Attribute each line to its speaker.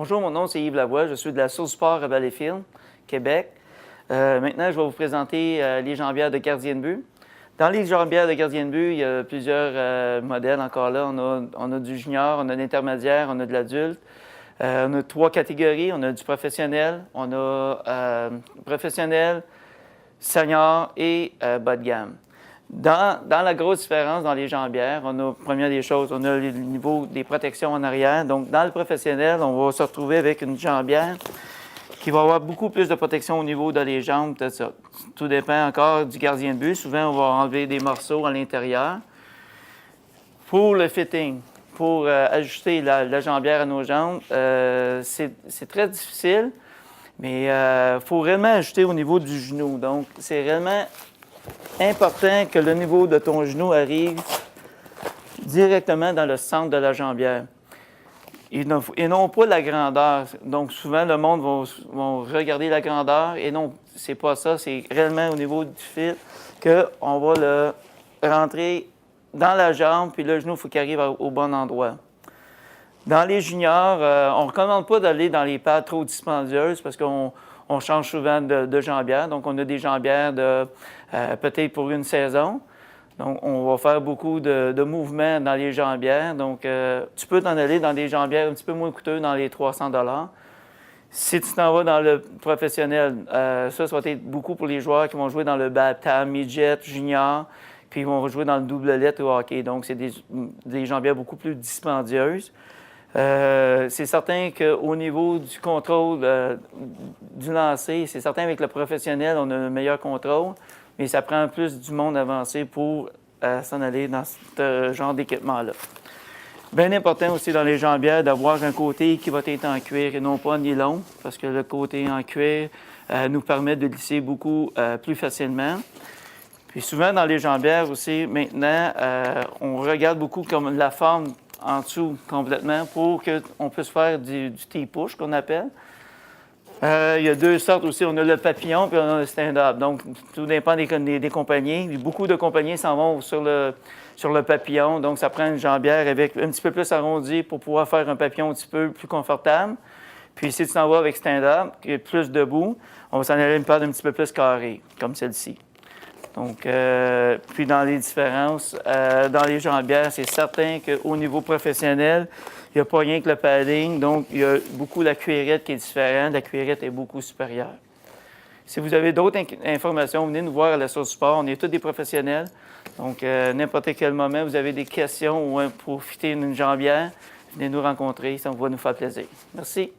Speaker 1: Bonjour, mon nom c'est Yves Lavoie, je suis de la Source Sport à Valleyfield, Québec. Maintenant, je vais vous présenter les jambières de gardien de but. Dans les jambières de gardien de but, il y a plusieurs modèles encore là. On a du junior, on a de l'intermédiaire, on a de l'adulte. On a 3 catégories. On a du professionnel, on a professionnel, senior et bas de gamme. Dans la grosse différence dans les jambières, on a, première des choses, on a le niveau des protections en arrière. Donc, dans le professionnel, on va se retrouver avec une jambière qui va avoir beaucoup plus de protection au niveau de les jambes, tout ça. Tout dépend encore du gardien de but. Souvent, on va enlever des morceaux à l'intérieur. Pour le fitting, pour ajuster la jambière à nos jambes, c'est très difficile, mais il faut réellement ajuster au niveau du genou. Donc, c'est réellement important que le niveau de ton genou arrive directement dans le centre de la jambière et non pas la grandeur. Donc, souvent, le monde va regarder la grandeur et non, c'est pas ça. C'est réellement au niveau du fil qu'on va le rentrer dans la jambe, puis le genou, il faut qu'il arrive au bon endroit. Dans les juniors, on ne recommande pas d'aller dans les pads trop dispendieuses parce qu'on change souvent de jambières. Donc, on a des jambières peut-être pour une saison. Donc, on va faire beaucoup de mouvements dans les jambières. Donc, tu peux t'en aller dans des jambières un petit peu moins coûteuses, dans les 300 $. Si tu t'en vas dans le professionnel, ça va être beaucoup pour les joueurs qui vont jouer dans le baptême, midget, junior, puis ils vont jouer dans le double lettre au hockey. Donc, c'est des jambières beaucoup plus dispendieuses. C'est certain qu'au niveau du contrôle du lancer, c'est certain avec le professionnel, on a un meilleur contrôle, mais ça prend plus du monde avancé pour s'en aller dans ce genre d'équipement-là. Bien important aussi dans les jambières d'avoir un côté qui va être en cuir et non pas en nylon, parce que le côté en cuir nous permet de glisser beaucoup plus facilement. Puis souvent dans les jambières aussi, maintenant, on regarde beaucoup comme la forme en dessous complètement pour qu'on puisse faire du T-push qu'on appelle. Il y a 2 sortes aussi. On a le papillon puis on a le stand-up. Donc, tout dépend des compagnies. Beaucoup de compagnies s'en vont sur le papillon. Donc, ça prend une jambière avec un petit peu plus arrondi pour pouvoir faire un papillon un petit peu plus confortable. Puis, si tu t'en vas avec stand-up, qui est plus debout, on va s'en aller une paire un petit peu plus carrée, comme celle-ci. Donc, puis dans les différences, dans les jambières, c'est certain qu'au niveau professionnel, il n'y a pas rien que le padding. Donc, il y a beaucoup la cuirette qui est différente. La cuirette est beaucoup supérieure. Si vous avez d'autres informations, venez nous voir à la Source Sport. On est tous des professionnels. Donc, n'importe quel moment, vous avez des questions ou pour fitter une jambière, venez nous rencontrer. Ça va nous faire plaisir. Merci.